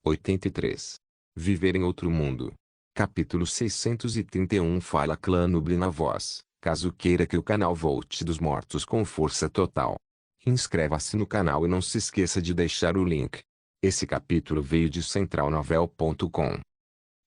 83. Viver em outro mundo. Capítulo 631. Fala Clã Nuble na voz, caso queira que o canal volte dos mortos com força total. Inscreva-se no canal e não se esqueça de deixar o link. Esse capítulo veio de centralnovel.com.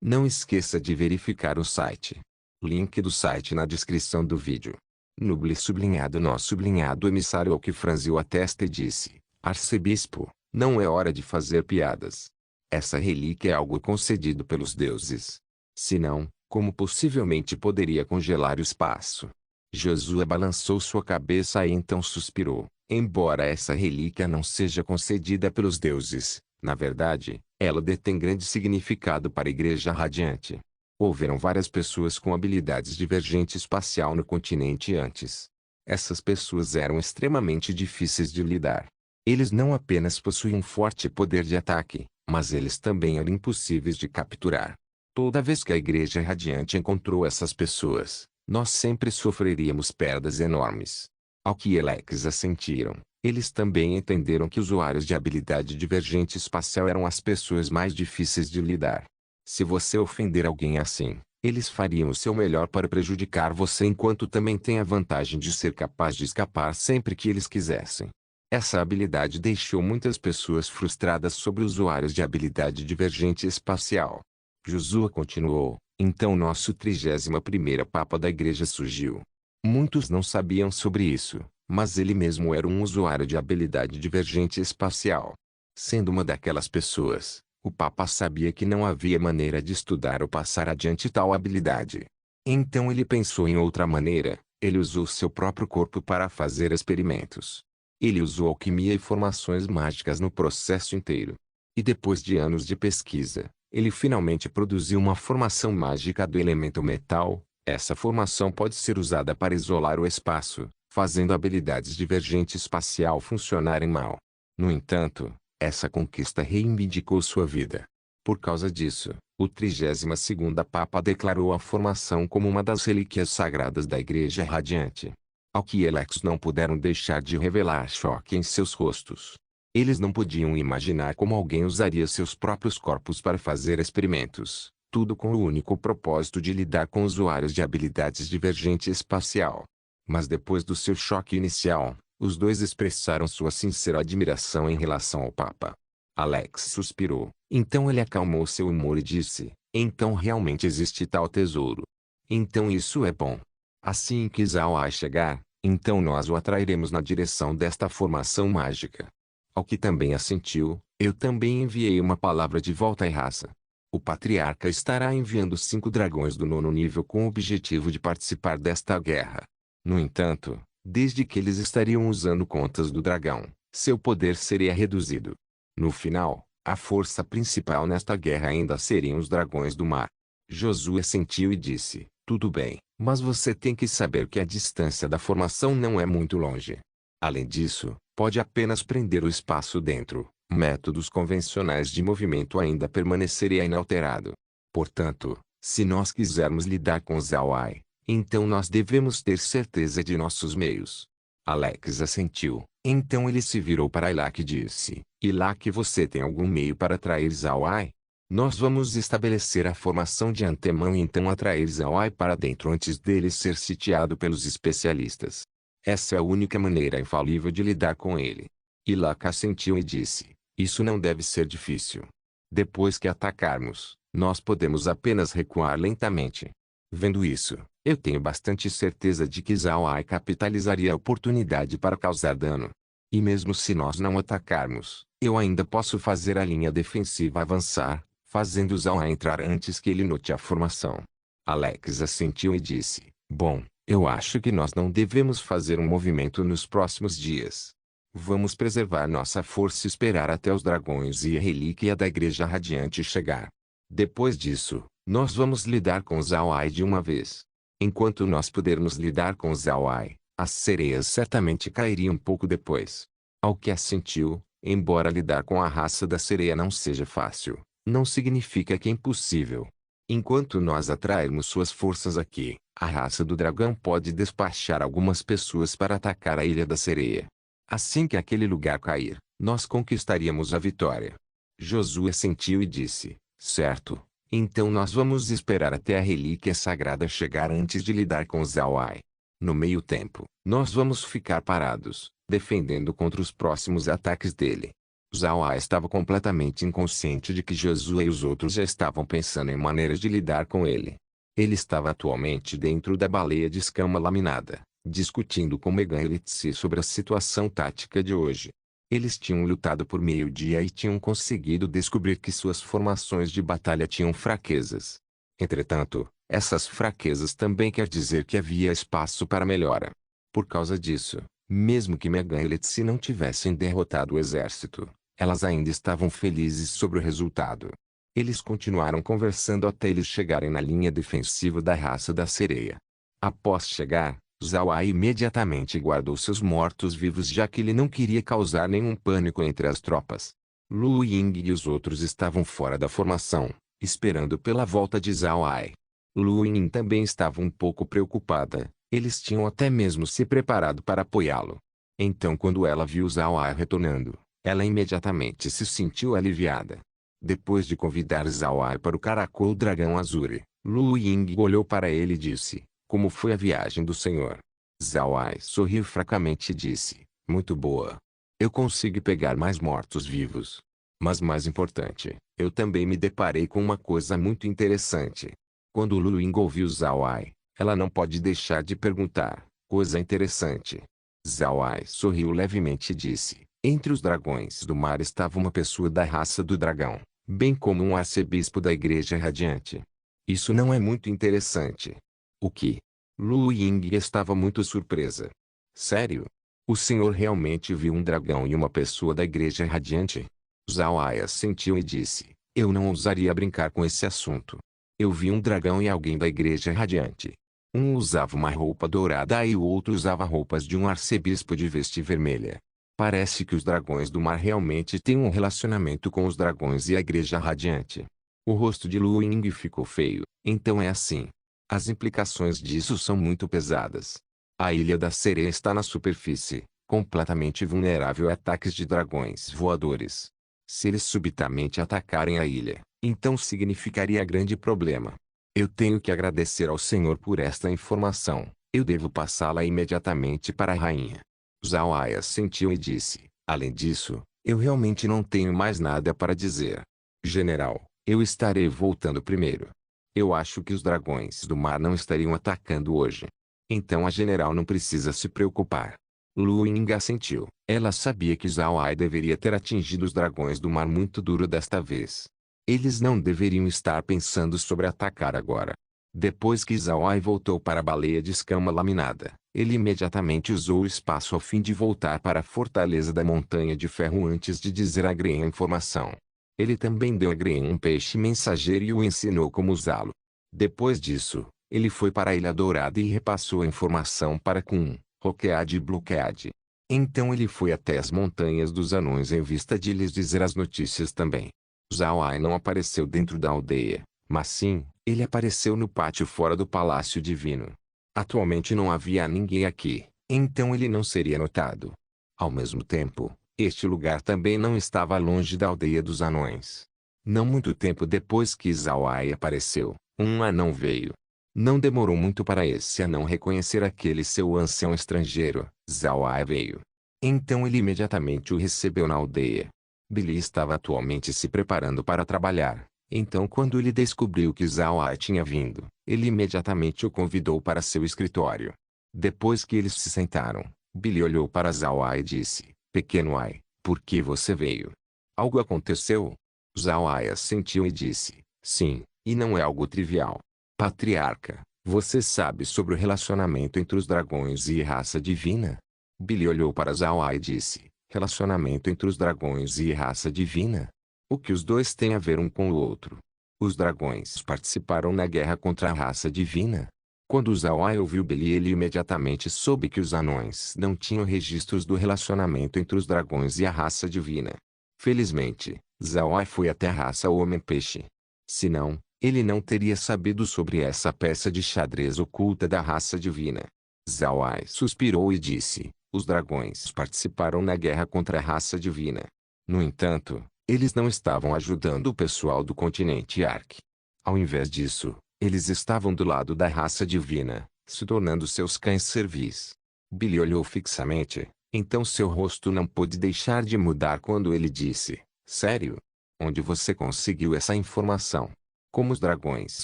Não esqueça de verificar o site. Link do site na descrição do vídeo. Nuble sublinhado nó sublinhado emissário ao que franziu a testa e disse: Arcebispo, não é hora de fazer piadas. Essa relíquia é algo concedido pelos deuses. Senão, como possivelmente poderia congelar o espaço? Josué balançou sua cabeça e então suspirou. Embora essa relíquia não seja concedida pelos deuses, na verdade, ela detém grande significado para a Igreja Radiante. Houveram várias pessoas com habilidades divergente espacial no continente antes. Essas pessoas eram extremamente difíceis de lidar. Eles não apenas possuíam um forte poder de ataque, mas eles também eram impossíveis de capturar. Toda vez que a Igreja Radiante encontrou essas pessoas, nós sempre sofreríamos perdas enormes. Ao que Elex assentiram, eles também entenderam que usuários de habilidade divergente espacial eram as pessoas mais difíceis de lidar. Se você ofender alguém assim, eles fariam o seu melhor para prejudicar você enquanto também tem a vantagem de ser capaz de escapar sempre que eles quisessem. Essa habilidade deixou muitas pessoas frustradas sobre usuários de habilidade divergente espacial. Josué continuou: então nosso 31º Papa da Igreja surgiu. Muitos não sabiam sobre isso, mas ele mesmo era um usuário de habilidade divergente espacial. Sendo uma daquelas pessoas, o Papa sabia que não havia maneira de estudar ou passar adiante tal habilidade. Então ele pensou em outra maneira. Ele usou seu próprio corpo para fazer experimentos. Ele usou alquimia e formações mágicas no processo inteiro. E depois de anos de pesquisa, ele finalmente produziu uma formação mágica do elemento metal. Essa formação pode ser usada para isolar o espaço, fazendo habilidades divergente espacial funcionarem mal. No entanto, essa conquista reivindicou sua vida. Por causa disso, o 32º Papa declarou a formação como uma das relíquias sagradas da Igreja Radiante. Ao que Elex não puderam deixar de revelar choque em seus rostos. Eles não podiam imaginar como alguém usaria seus próprios corpos para fazer experimentos, tudo com o único propósito de lidar com usuários de habilidades divergente espacial. Mas depois do seu choque inicial, os dois expressaram sua sincera admiração em relação ao Papa. Alex suspirou. Então ele acalmou seu humor e disse: então realmente existe tal tesouro. Então isso é bom. Assim que Zawai chegar, então nós o atrairemos na direção desta formação mágica. Ao que também assentiu, eu também enviei uma palavra de volta à raça. O Patriarca estará enviando 5 dragões do 9º nível com o objetivo de participar desta guerra. No entanto, desde que eles estariam usando contas do dragão, seu poder seria reduzido. No final, a força principal nesta guerra ainda seriam os dragões do mar. Josué sentiu e disse: tudo bem, mas você tem que saber que a distância da formação não é muito longe. Além disso, pode apenas prender o espaço dentro. Métodos convencionais de movimento ainda permaneceria inalterado. Portanto, se nós quisermos lidar com Zawai, então nós devemos ter certeza de nossos meios. Alex assentiu. Então ele se virou para Ilak e disse: Ilak, você tem algum meio para atrair Zawai? Nós vamos estabelecer a formação de antemão e então atrair Zawai para dentro antes dele ser sitiado pelos especialistas. Essa é a única maneira infalível de lidar com ele. Ilak assentiu e disse: isso não deve ser difícil. Depois que atacarmos, nós podemos apenas recuar lentamente. Vendo isso, eu tenho bastante certeza de que Zawai capitalizaria a oportunidade para causar dano. E mesmo se nós não atacarmos, eu ainda posso fazer a linha defensiva avançar, fazendo Zawai entrar antes que ele note a formação. Alex assentiu e disse: bom, eu acho que nós não devemos fazer um movimento nos próximos dias. Vamos preservar nossa força e esperar até os dragões e a relíquia da Igreja Radiante chegar. Depois disso, nós vamos lidar com Zawai de uma vez. Enquanto nós pudermos lidar com Zawai, as sereias certamente cairiam um pouco depois. Ao que assentiu, embora lidar com a raça da sereia não seja fácil, não significa que é impossível. Enquanto nós atrairmos suas forças aqui, a raça do dragão pode despachar algumas pessoas para atacar a Ilha da Sereia. Assim que aquele lugar cair, nós conquistaríamos a vitória. Josué sentiu e disse, certo, então nós vamos esperar até a relíquia sagrada chegar antes de lidar com Zauai. No meio tempo, nós vamos ficar parados, defendendo contra os próximos ataques dele. Zauai estava completamente inconsciente de que Josué e os outros já estavam pensando em maneiras de lidar com ele. Ele estava atualmente dentro da baleia de escama laminada, discutindo com Megan e Litsi sobre a situação tática de hoje. Eles tinham lutado por meio-dia e tinham conseguido descobrir que suas formações de batalha tinham fraquezas. Entretanto, essas fraquezas também quer dizer que havia espaço para melhora. Por causa disso, mesmo que Megan e Litsi não tivessem derrotado o exército, elas ainda estavam felizes sobre o resultado. Eles continuaram conversando até eles chegarem na linha defensiva da raça da sereia. Após chegar, Zauai imediatamente guardou seus mortos-vivos já que ele não queria causar nenhum pânico entre as tropas. Lu Ying e os outros estavam fora da formação, esperando pela volta de Zauai. Lu Ying também estava um pouco preocupada, eles tinham até mesmo se preparado para apoiá-lo. Então quando ela viu Zauai retornando, ela imediatamente se sentiu aliviada. Depois de convidar Zauai para o Caracol Dragão Azure, Lu Ying olhou para ele e disse, como foi a viagem do senhor? Zauai sorriu fracamente e disse, muito boa. Eu consegui pegar mais mortos-vivos. Mas mais importante, eu também me deparei com uma coisa muito interessante. Quando Lu Ying ouviu Zauai, ela não pode deixar de perguntar, coisa interessante. Zauai sorriu levemente e disse, entre os dragões do mar estava uma pessoa da raça do dragão, bem como um arcebispo da Igreja Radiante. Isso não é muito interessante. O que? Lu Ying estava muito surpresa. Sério? O senhor realmente viu um dragão e uma pessoa da Igreja Radiante? Zauai assentiu e disse, eu não ousaria brincar com esse assunto. Eu vi um dragão e alguém da Igreja Radiante. Um usava uma roupa dourada e o outro usava roupas de um arcebispo de veste vermelha. Parece que os dragões do mar realmente têm um relacionamento com os dragões e a Igreja Radiante. O rosto de Lu Ying ficou feio. Então é assim. As implicações disso são muito pesadas. A Ilha da Sereia está na superfície, completamente vulnerável a ataques de dragões voadores. Se eles subitamente atacarem a ilha, então significaria grande problema. Eu tenho que agradecer ao Senhor por esta informação. Eu devo passá-la imediatamente para a rainha. Zauai assentiu e disse, além disso, eu realmente não tenho mais nada para dizer. General, eu estarei voltando primeiro. Eu acho que os dragões do mar não estariam atacando hoje. Então a general não precisa se preocupar. Lu Ying assentiu. Ela sabia que Zauai deveria ter atingido os dragões do mar muito duro desta vez. Eles não deveriam estar pensando sobre atacar agora. Depois que Zauai voltou para a baleia de escama laminada, ele imediatamente usou o espaço ao fim de voltar para a fortaleza da Montanha de Ferro antes de dizer a Green a informação. Ele também deu a Green um peixe mensageiro e o ensinou como usá-lo. Depois disso, ele foi para a Ilha Dourada e repassou a informação para Kun, Roquead e Bluequead. Então ele foi até as Montanhas dos Anões em vista de lhes dizer as notícias também. Zauai não apareceu dentro da aldeia, mas sim, ele apareceu no pátio fora do Palácio Divino. Atualmente não havia ninguém aqui, então ele não seria notado. Ao mesmo tempo, este lugar também não estava longe da aldeia dos anões. Não muito tempo depois que Zauai apareceu, um anão veio. Não demorou muito para esse anão reconhecer aquele seu ancião estrangeiro. Zauai veio. Então ele imediatamente o recebeu na aldeia. Billy estava atualmente se preparando para trabalhar. Então quando ele descobriu que Zauai tinha vindo, ele imediatamente o convidou para seu escritório. Depois que eles se sentaram, Billy olhou para Zauai e disse, Pequeno Ai, por que você veio? Algo aconteceu? Zauai assentiu e disse, sim, e não é algo trivial. Patriarca, você sabe sobre o relacionamento entre os dragões e raça divina? Billy olhou para Zauai e disse, relacionamento entre os dragões e raça divina? O que os dois têm a ver um com o outro? Os dragões participaram na guerra contra a raça divina? Quando Zauai ouviu Billy, ele imediatamente soube que os anões não tinham registros do relacionamento entre os dragões e a raça divina. Felizmente, Zauai foi até a raça Homem-Peixe. Senão, ele não teria sabido sobre essa peça de xadrez oculta da raça divina. Zauai suspirou e disse, os dragões participaram na guerra contra a raça divina. No entanto, Eles não estavam ajudando o pessoal do continente Ark. Ao invés disso, eles estavam do lado da raça divina, se tornando seus cães servis. Billy olhou fixamente, então seu rosto não pôde deixar de mudar quando ele disse: sério? Onde você conseguiu essa informação? Como os dragões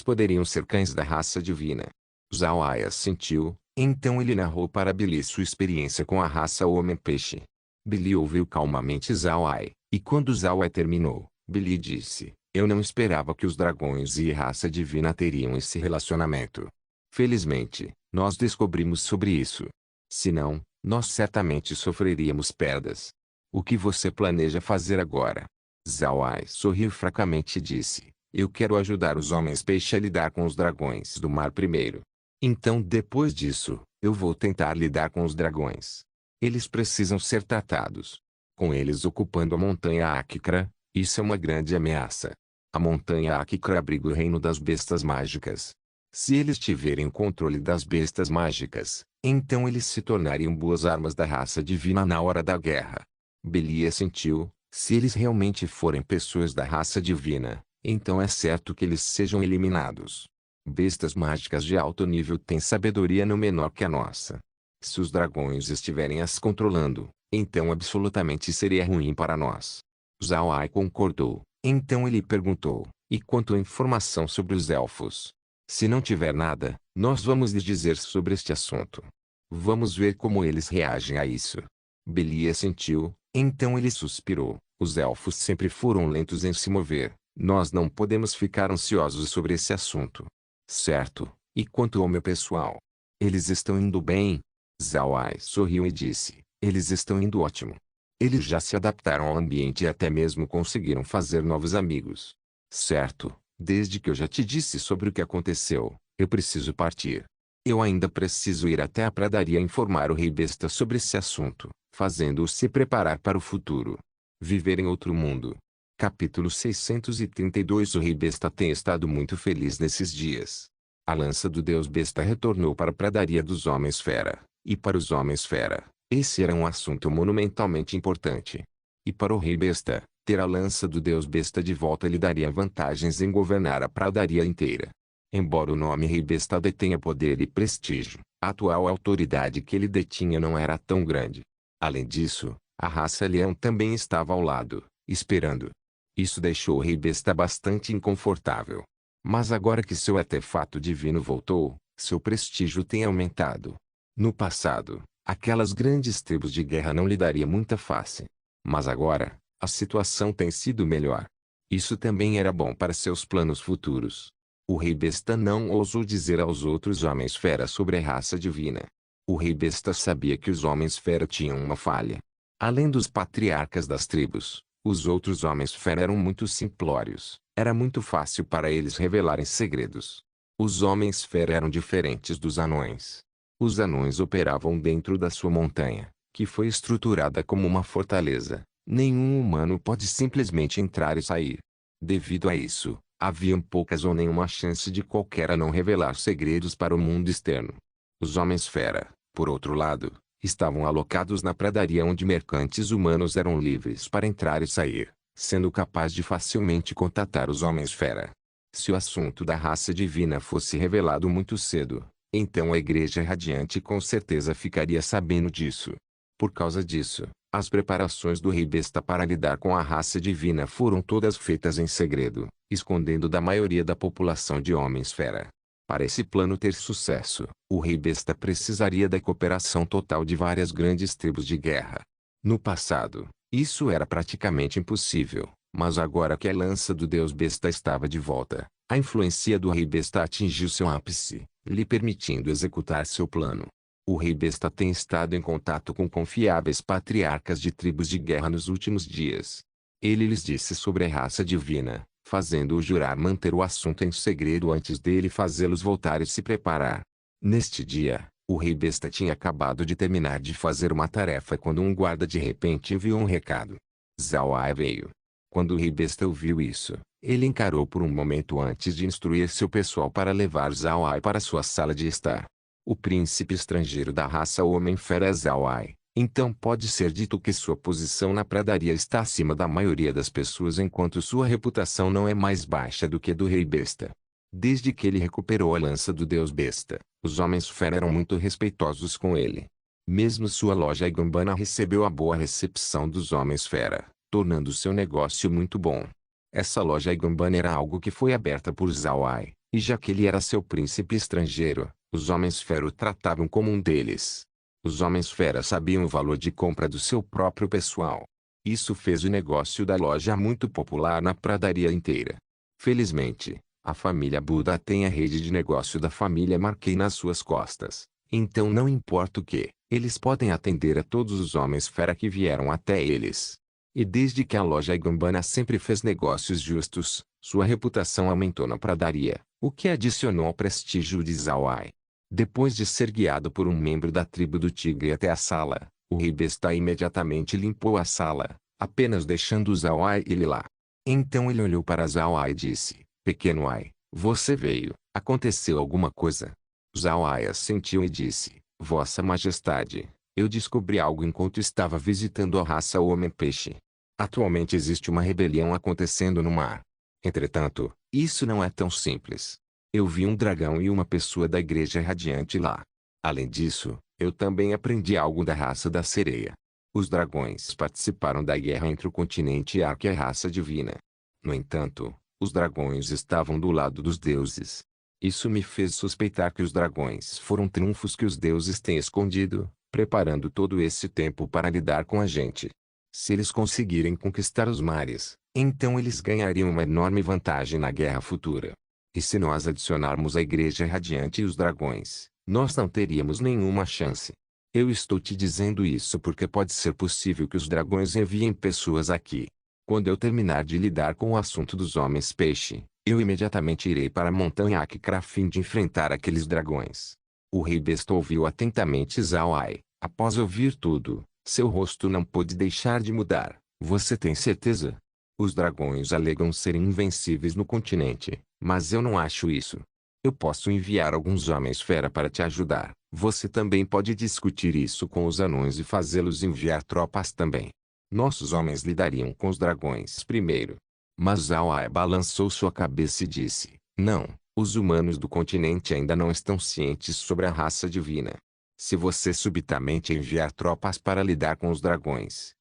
poderiam ser cães da raça divina? Zawai assentiu, então ele narrou para Billy sua experiência com a raça homem-peixe. Billy ouviu calmamente Zawai, e quando Zawai terminou, Billy disse: eu não esperava que os dragões e a raça divina teriam esse relacionamento. Felizmente, nós descobrimos sobre isso. Senão, nós certamente sofreríamos perdas. O que você planeja fazer agora? Zawai sorriu fracamente e disse: eu quero ajudar os homens-peixe a lidar com os dragões do mar primeiro. Então depois disso, eu vou tentar lidar com os dragões. Eles precisam ser tratados. Com eles ocupando a montanha Akikra, isso é uma grande ameaça. A montanha Akikra abriga o reino das bestas mágicas. Se eles tiverem o controle das bestas mágicas, então eles se tornariam boas armas da raça divina na hora da guerra. Belia sentiu: se eles realmente forem pessoas da raça divina, então é certo que eles sejam eliminados. Bestas mágicas de alto nível têm sabedoria não menor que a nossa. Se os dragões estiverem as controlando, então absolutamente seria ruim para nós. Zawai concordou. Então ele perguntou: e quanto à informação sobre os elfos? Se não tiver nada, nós vamos lhes dizer sobre este assunto. Vamos ver como eles reagem a isso. Belia sentiu, então ele suspirou: os elfos sempre foram lentos em se mover, nós não podemos ficar ansiosos sobre esse assunto. Certo, e quanto ao meu pessoal? Eles estão indo bem? Zawai sorriu e disse: eles estão indo ótimo. Eles já se adaptaram ao ambiente e até mesmo conseguiram fazer novos amigos. Certo, desde que eu já te disse sobre o que aconteceu, eu preciso partir. Eu ainda preciso ir até a pradaria informar o Rei Besta sobre esse assunto, fazendo-o se preparar para o futuro. Viver em outro mundo. Capítulo 632. O Rei Besta tem estado muito feliz nesses dias. A lança do Deus Besta retornou para a pradaria dos Homens-Fera, e para os Homens-Fera, esse era um assunto monumentalmente importante. E para o Rei Besta, ter a lança do Deus Besta de volta lhe daria vantagens em governar a pradaria inteira. Embora o nome Rei Besta detenha poder e prestígio, a atual autoridade que ele detinha não era tão grande. Além disso, a raça Leão também estava ao lado, esperando. Isso deixou o Rei Besta bastante inconfortável. Mas agora que seu artefato divino voltou, seu prestígio tem aumentado. No passado, aquelas grandes tribos de guerra não lhe daria muita face. Mas agora, a situação tem sido melhor. Isso também era bom para seus planos futuros. O Rei Besta não ousou dizer aos outros Homens-Fera sobre a raça divina. O Rei Besta sabia que os Homens-Fera tinham uma falha. Além dos patriarcas das tribos, os outros Homens-Fera eram muito simplórios. Era muito fácil para eles revelarem segredos. Os Homens-Fera eram diferentes dos anões. Os anões operavam dentro da sua montanha, que foi estruturada como uma fortaleza. Nenhum humano pode simplesmente entrar e sair. Devido a isso, havia poucas ou nenhuma chance de qualquer anão revelar segredos para o mundo externo. Os Homens-Fera, por outro lado, estavam alocados na pradaria onde mercantes humanos eram livres para entrar e sair, sendo capaz de facilmente contatar os Homens-Fera. Se o assunto da raça divina fosse revelado muito cedo, então a Igreja Radiante com certeza ficaria sabendo disso. Por causa disso, as preparações do Rei Besta para lidar com a raça divina foram todas feitas em segredo, escondendo da maioria da população de Homens-Fera. Para esse plano ter sucesso, o Rei Besta precisaria da cooperação total de várias grandes tribos de guerra. No passado, isso era praticamente impossível, mas agora que a lança do Deus Besta estava de volta, a influência do Rei Besta atingiu seu ápice, lhe permitindo executar seu plano. O Rei Besta tem estado em contato com confiáveis patriarcas de tribos de guerra nos últimos dias. Ele lhes disse sobre a raça divina, fazendo-o jurar manter o assunto em segredo antes dele fazê-los voltar e se preparar. Neste dia, o Rei Besta tinha acabado de terminar de fazer uma tarefa quando um guarda de repente enviou um recado. Zawai veio. Quando o Rei Besta ouviu isso, ele encarou por um momento antes de instruir seu pessoal para levar Zawai para sua sala de estar. O príncipe estrangeiro da raça Homem-Fera é Zawai, Então pode ser dito que sua posição na pradaria está acima da maioria das pessoas enquanto sua reputação não é mais baixa do que a do rei besta. Desde que ele recuperou a lança do deus besta, os homens fera eram muito respeitosos com ele. Mesmo sua loja Igambana recebeu a boa recepção dos homens fera, tornando seu negócio muito bom. Essa loja Igambana era algo que foi aberta por Zawai, e já que ele era seu príncipe estrangeiro, os homens fera o tratavam como um deles. Os homens fera sabiam o valor de compra do seu próprio pessoal. Isso fez o negócio da loja muito popular na pradaria inteira. Felizmente, a família Buda tem a rede de negócio da família Marquei nas suas costas. Então não importa o que, eles podem atender a todos os homens fera que vieram até eles. E desde que a loja Igambana sempre fez negócios justos, sua reputação aumentou na pradaria, o que adicionou ao prestígio de Zawai. Depois de ser guiado por um membro da tribo do tigre até a sala, o rei besta imediatamente limpou a sala, apenas deixando Zawai ele lá. Então ele olhou para Zawai e disse: Pequeno Ai, você veio, aconteceu alguma coisa? Zawai assentiu e disse: Vossa Majestade, eu descobri algo enquanto estava visitando a raça Homem-Peixe. Atualmente existe uma rebelião acontecendo no mar. Entretanto, isso não é tão simples. Eu vi um dragão e uma pessoa da Igreja Radiante lá. Além disso, eu também aprendi algo da raça da sereia. Os dragões participaram da guerra entre o continente Ark e a raça divina. No entanto, os dragões estavam do lado dos deuses. Isso me fez suspeitar que os dragões foram triunfos que os deuses têm escondido, preparando todo esse tempo para lidar com a gente. Se eles conseguirem conquistar os mares, então eles ganhariam uma enorme vantagem na guerra futura. E se nós adicionarmos a Igreja Radiante e os dragões, nós não teríamos nenhuma chance. Eu estou te dizendo isso porque pode ser possível que os dragões enviem pessoas aqui. Quando eu terminar de lidar com o assunto dos homens peixe, eu imediatamente irei para a montanha Akra a fim de enfrentar aqueles dragões. O rei besta ouviu atentamente Zawai. Após ouvir tudo, seu rosto não pôde deixar de mudar. Você tem certeza? Os dragões alegam serem invencíveis no continente, mas eu não acho isso. Eu posso enviar alguns homens fera para te ajudar. Você também pode discutir isso com os anões e fazê-los enviar tropas também. Nossos homens lidariam com os dragões primeiro. Mas Zawai balançou sua cabeça e disse: Não, os humanos do continente ainda não estão cientes sobre a raça divina. Se você subitamente enviar tropas para lidar com os dragões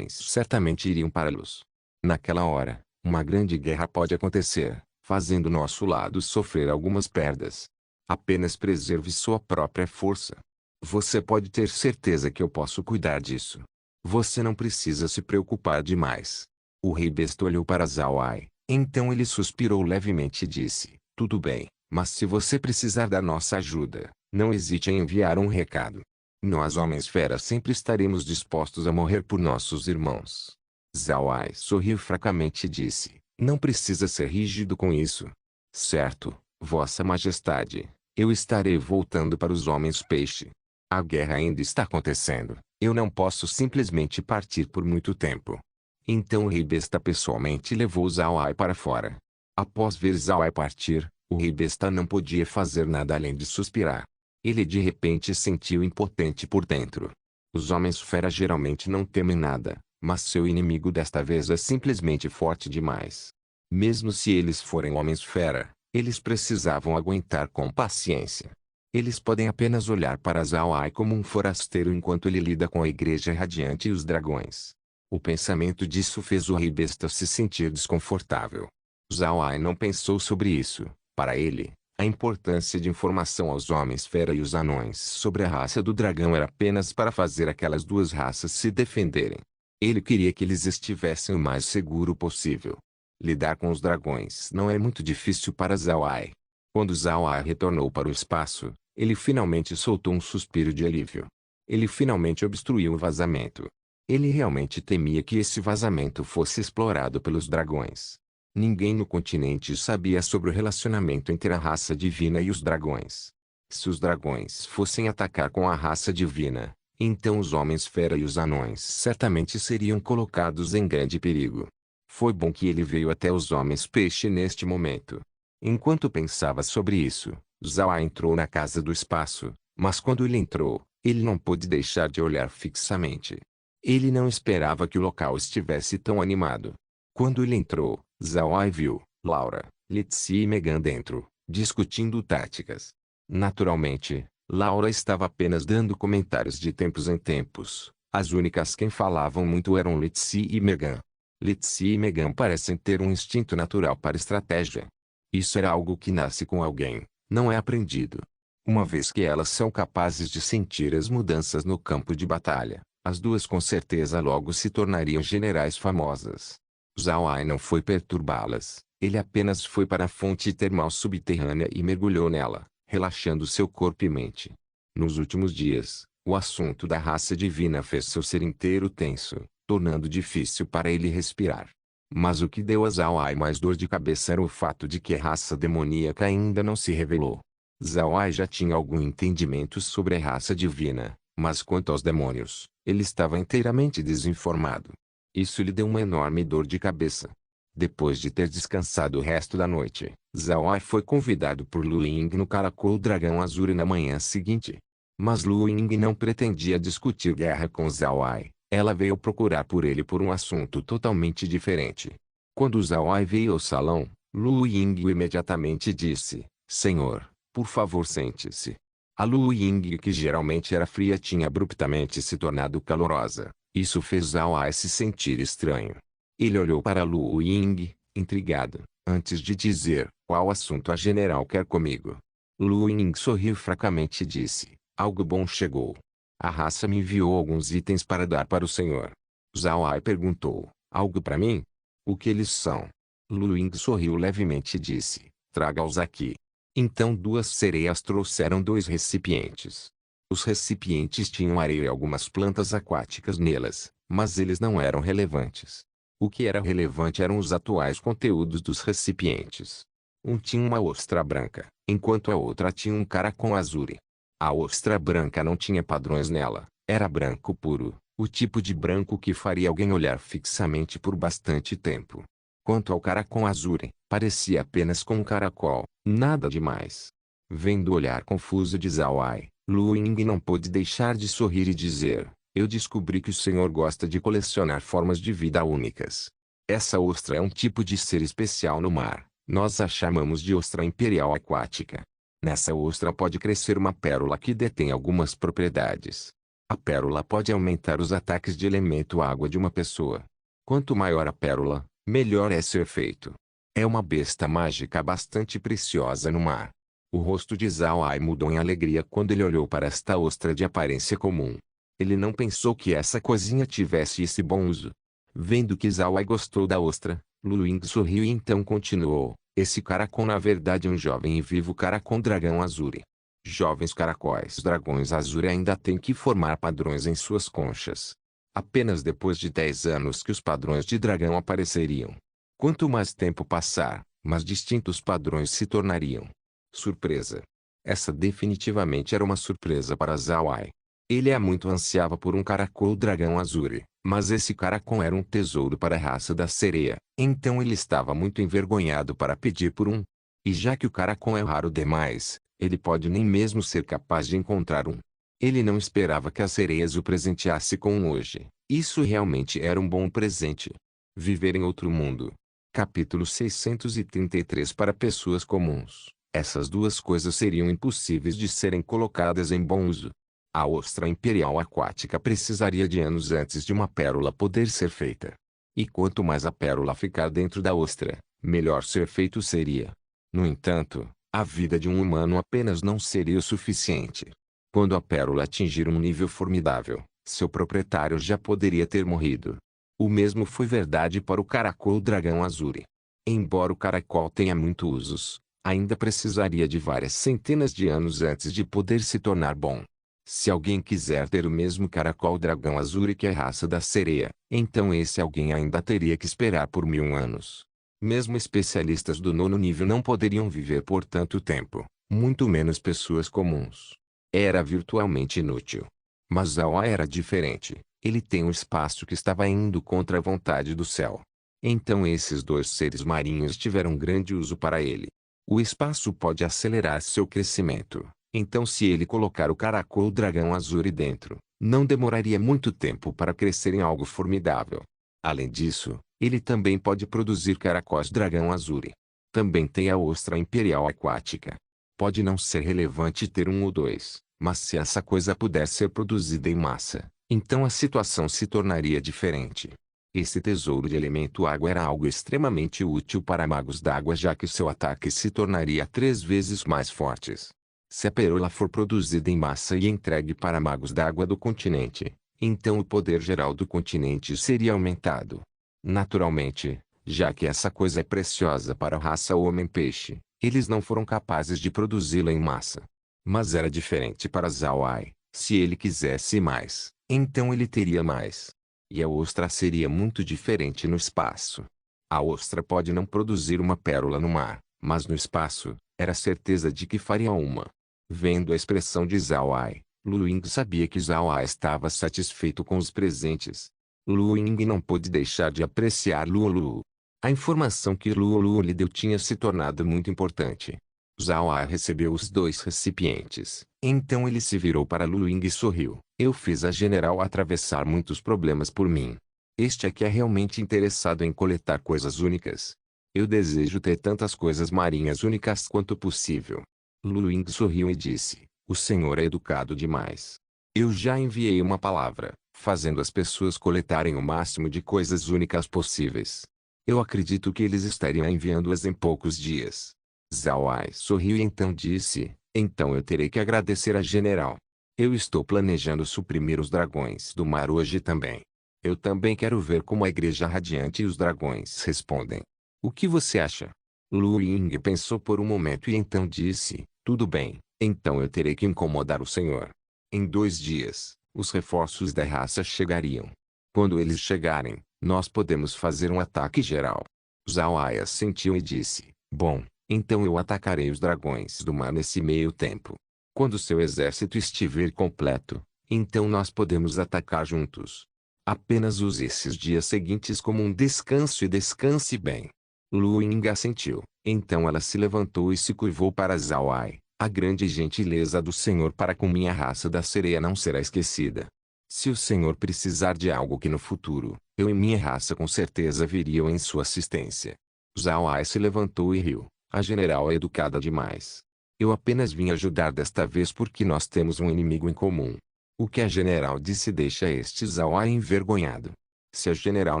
certamente iriam pará-los. Naquela hora, uma grande guerra pode acontecer, fazendo nosso lado sofrer algumas perdas. Apenas preserve sua própria força. Você pode ter certeza que eu posso cuidar disso. Você não precisa se preocupar demais. O rei besta olhou para Zawai, então ele suspirou levemente e disse: Tudo bem, mas se você precisar da nossa ajuda, não hesite em enviar um recado. Nós homens fera sempre estaremos dispostos a morrer por nossos irmãos. Zawai sorriu fracamente e disse: Não precisa ser rígido com isso. Certo, Vossa Majestade, eu estarei voltando para os homens peixe. A guerra ainda está acontecendo, eu não posso simplesmente partir por muito tempo. Então o rei besta pessoalmente levou Zawai para fora. Após ver Zawai partir, o rei besta não podia fazer nada além de suspirar. Ele de repente sentiu impotente por dentro. Os homens fera geralmente não temem nada, mas seu inimigo desta vez é simplesmente forte demais. Mesmo se eles forem homens fera, eles precisavam aguentar com paciência. Eles podem apenas olhar para Zawai como um forasteiro enquanto ele lida com a Igreja Radiante e os dragões. O pensamento disso fez o rei besta se sentir desconfortável. Zawai não pensou sobre isso. Para ele, a importância de informação aos homens fera e os anões sobre a raça do dragão era apenas para fazer aquelas duas raças se defenderem. Ele queria que eles estivessem o mais seguro possível. Lidar com os dragões não é muito difícil para Zawai. Quando Zawai retornou para o espaço, ele finalmente soltou um suspiro de alívio. Ele finalmente obstruiu o vazamento. Ele realmente temia que esse vazamento fosse explorado pelos dragões. Ninguém no continente sabia sobre o relacionamento entre a raça divina e os dragões. Se os dragões fossem atacar com a raça divina, então os homens fera e os anões certamente seriam colocados em grande perigo. Foi bom que ele veio até os homens peixe neste momento. Enquanto pensava sobre isso, Zawai entrou na casa do espaço, mas quando ele entrou, Ele não pôde deixar de olhar fixamente. Ele não esperava que o local estivesse tão animado. Quando ele entrou, Zhao Ai viu Laura, Lizzie e Megan dentro, discutindo táticas. Naturalmente, Laura estava apenas dando comentários de tempos em tempos. As únicas quem falavam muito eram Lizzie e Megan. Lizzie e Megan parecem ter um instinto natural para estratégia. Isso era algo que nasce com alguém, não é aprendido. Uma vez que elas são capazes de sentir as mudanças no campo de batalha, as duas com certeza logo se tornariam generais famosas. Zhao Ai não foi perturbá-las, ele apenas foi para a fonte termal subterrânea e mergulhou nela, relaxando seu corpo e mente. Nos últimos dias, o assunto da raça divina fez seu ser inteiro tenso, tornando difícil para ele respirar. Mas o que deu a Zhao Ai mais dor de cabeça era o fato de que a raça demoníaca ainda não se revelou. Zhao Ai já tinha algum entendimento sobre a raça divina, mas quanto aos demônios, ele estava inteiramente desinformado. Isso lhe deu uma enorme dor de cabeça. Depois de ter descansado o resto da noite, Zhao Ai foi convidado por Lu Ying no Caracol Dragão Azul na manhã seguinte. Mas Lu Ying não pretendia discutir guerra com Zhao Ai. Ela veio procurar por ele por um assunto totalmente diferente. Quando Zhao Ai veio ao salão, Lu Ying imediatamente disse: Senhor, por favor sente-se. A Lu Ying, que geralmente era fria, tinha abruptamente se tornado calorosa. Isso fez Zhao Ai se sentir estranho. Ele olhou para Lu Ying, intrigado, antes de dizer: qual assunto a general quer comigo? Lu Ying sorriu fracamente e disse: algo bom chegou. A raça me enviou alguns itens para dar para o senhor. Zhao Ai perguntou: algo para mim? O que eles são? Lu Ying sorriu levemente e disse: traga-os aqui. Então duas sereias trouxeram 2 recipientes. Os recipientes tinham areia e algumas plantas aquáticas nelas, mas eles não eram relevantes. O que era relevante eram os atuais conteúdos dos recipientes. Um tinha uma ostra branca, enquanto a outra tinha um caracol azure. A ostra branca não tinha padrões nela, era branco puro, o tipo de branco que faria alguém olhar fixamente por bastante tempo. Quanto ao caracol azure, parecia apenas com um caracol, nada demais. Vendo o olhar confuso de Zhao Ai, Lu Ying não pôde deixar de sorrir e dizer: eu descobri que o senhor gosta de colecionar formas de vida únicas. Essa ostra é um tipo de ser especial no mar, nós a chamamos de ostra imperial aquática. Nessa ostra pode crescer uma pérola que detém algumas propriedades. A pérola pode aumentar os ataques de elemento água de uma pessoa. Quanto maior a pérola, melhor é seu efeito. É uma besta mágica bastante preciosa no mar. O rosto de Zhao Ai mudou em alegria quando ele olhou para esta ostra de aparência comum. Ele não pensou que essa coisinha tivesse esse bom uso. Vendo que Zhao Ai gostou da ostra, Lu Ying sorriu e então continuou: esse caracol na verdade é um jovem e vivo caracol dragão azure. Jovens caracóis dragões azure ainda têm que formar padrões em suas conchas. Apenas depois de 10 anos que os padrões de dragão apareceriam. Quanto mais tempo passar, mais distintos padrões se tornariam. Surpresa. Essa definitivamente era uma surpresa para Zhao Ai. Ele muito ansiava por um caracol dragão azure, mas esse caracol era um tesouro para a raça da sereia, então ele estava muito envergonhado para pedir por um. E já que o caracol é raro demais, ele pode nem mesmo ser capaz de encontrar um. Ele não esperava que as sereias o presenteasse com um hoje. Isso realmente era um bom presente. Viver em outro mundo. Capítulo 633 para pessoas comuns. Essas duas coisas seriam impossíveis de serem colocadas em bom uso. A ostra imperial aquática precisaria de anos antes de uma pérola poder ser feita. E quanto mais a pérola ficar dentro da ostra, melhor seu efeito seria. No entanto, a vida de um humano apenas não seria o suficiente. Quando a pérola atingir um nível formidável, seu proprietário já poderia ter morrido. O mesmo foi verdade para o caracol dragão azure. Embora o caracol tenha muitos usos, ainda precisaria de várias centenas de anos antes de poder se tornar bom. Se alguém quiser ter o mesmo caracol dragão azure que a raça da sereia, então esse alguém ainda teria que esperar por 1000 anos. Mesmo especialistas do 9º nível não poderiam viver por tanto tempo, muito menos pessoas comuns. Era virtualmente inútil. Mas Zhao era diferente. Ele tem um espaço que estava indo contra a vontade do céu. Então esses 2 seres marinhos tiveram grande uso para ele. O espaço pode acelerar seu crescimento. Então se ele colocar o caracol dragão azuri dentro, não demoraria muito tempo para crescer em algo formidável. Além disso, ele também pode produzir caracóis dragão azuri. Também tem a ostra imperial aquática. Pode não ser relevante ter um ou dois, mas se essa coisa puder ser produzida em massa, então a situação se tornaria diferente. Esse tesouro de elemento água era algo extremamente útil para magos d'água, já que seu ataque se tornaria 3 vezes mais fortes. Se a pérola for produzida em massa e entregue para magos d'água do continente, então o poder geral do continente seria aumentado. Naturalmente, já que essa coisa é preciosa para a raça homem-peixe, eles não foram capazes de produzi-la em massa. Mas era diferente para Zhao-ai. Se ele quisesse mais, então ele teria mais. E a ostra seria muito diferente no espaço. A ostra pode não produzir uma pérola no mar, mas no espaço, era certeza de que faria uma. Vendo a expressão de Zhao-ai, Lu Ying sabia que Zhao-ai estava satisfeito com os presentes. Lu Ying não pôde deixar de apreciar Lu. A informação que Lu lhe deu tinha se tornado muito importante. Zhao-ai recebeu os 2 recipientes. Então ele se virou para Lu Ying e sorriu. Eu fiz a general atravessar muitos problemas por mim. Este aqui é realmente interessado em coletar coisas únicas. Eu desejo ter tantas coisas marinhas únicas quanto possível. Lu Ying sorriu e disse, o senhor é educado demais. Eu já enviei uma palavra, fazendo as pessoas coletarem o máximo de coisas únicas possíveis. Eu acredito que eles estariam enviando-as em poucos dias. Zhao-ai sorriu e então disse, então eu terei que agradecer a general. Eu estou planejando suprimir os dragões do mar hoje também. Eu também quero ver como a Igreja Radiante e os dragões respondem. O que você acha? Lu Ying pensou por um momento e então disse, tudo bem, então eu terei que incomodar o senhor. Em 2 dias, os reforços da raça chegariam. Quando eles chegarem, nós podemos fazer um ataque geral. Zhao-ai assentiu e disse, bom, então eu atacarei os dragões do mar nesse meio tempo. Quando seu exército estiver completo, então nós podemos atacar juntos. Apenas use esses dias seguintes como um descanso e descanse bem. Lu Ying assentiu. Então ela se levantou e se curvou para Zhao-ai. A grande gentileza do senhor para com minha raça da sereia não será esquecida. Se o senhor precisar de algo que no futuro, eu e minha raça com certeza viriam em sua assistência. Zhao-ai se levantou e riu. A general é educada demais. Eu apenas vim ajudar desta vez porque nós temos um inimigo em comum. O que a general disse deixa este Zhao-ai envergonhado. Se a general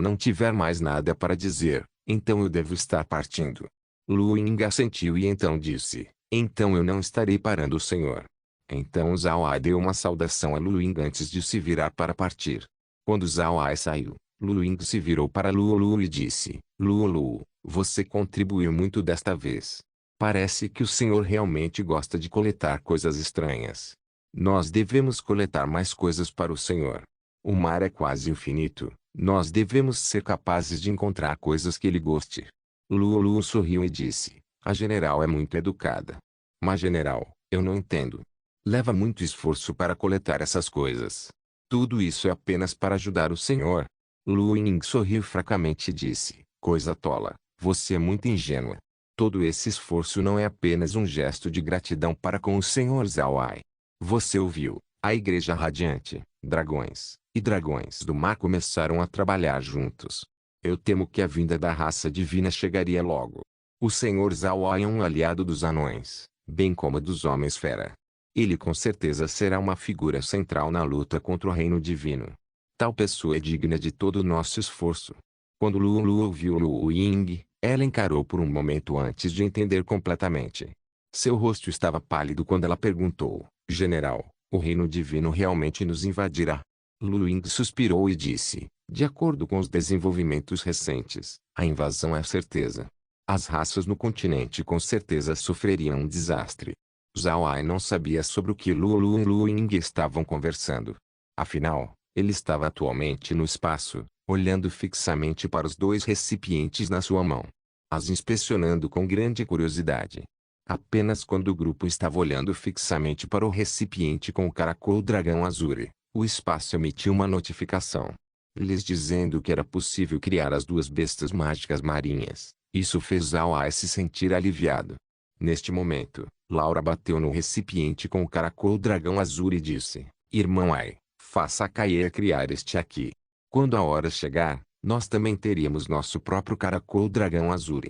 não tiver mais nada para dizer, então eu devo estar partindo. Lu Ying assentiu e então disse, então eu não estarei parando o senhor. Então Zhao-ai deu uma saudação a Lu Ying antes de se virar para partir. Quando Zhao-ai saiu, Lu Ying se virou para Lu e disse, Lu, você contribuiu muito desta vez. Parece que o senhor realmente gosta de coletar coisas estranhas. Nós devemos coletar mais coisas para o senhor. O mar é quase infinito, nós devemos ser capazes de encontrar coisas que ele goste. Lu sorriu e disse, a general é muito educada. Mas general, eu não entendo. Leva muito esforço para coletar essas coisas. Tudo isso é apenas para ajudar o senhor. Lu Ying sorriu fracamente e disse, coisa tola, você é muito ingênua. Todo esse esforço não é apenas um gesto de gratidão para com o senhor Zhao-ai. Você ouviu, a Igreja Radiante, dragões, e dragões do mar começaram a trabalhar juntos. Eu temo que a vinda da raça divina chegaria logo. O senhor Zhao-ai é um aliado dos anões, bem como dos homens-fera. Ele com certeza será uma figura central na luta contra o reino divino. Tal pessoa é digna de todo o nosso esforço. Quando Lu ouviu Lu Ying, ela encarou por um momento antes de entender completamente. Seu rosto estava pálido quando ela perguntou, general, o reino divino realmente nos invadirá? Lu Ying suspirou e disse, de acordo com os desenvolvimentos recentes, a invasão é certeza. As raças no continente com certeza sofreriam um desastre. Zhao-ai não sabia sobre o que Lu e Lu Ying estavam conversando. Afinal, ele estava atualmente no espaço, olhando fixamente para os 2 recipientes na sua mão, as inspecionando com grande curiosidade. Apenas quando o grupo estava olhando fixamente para o recipiente com o caracol dragão azuri, o espaço emitiu uma notificação, lhes dizendo que era possível criar as 2 bestas mágicas marinhas. Isso fez Zhao-ai se sentir aliviado. Neste momento, Laura bateu no recipiente com o caracol dragão azul e disse: Irmão Ai, faça a Kaeya criar este aqui. Quando a hora chegar, nós também teríamos nosso próprio caracol dragão azul.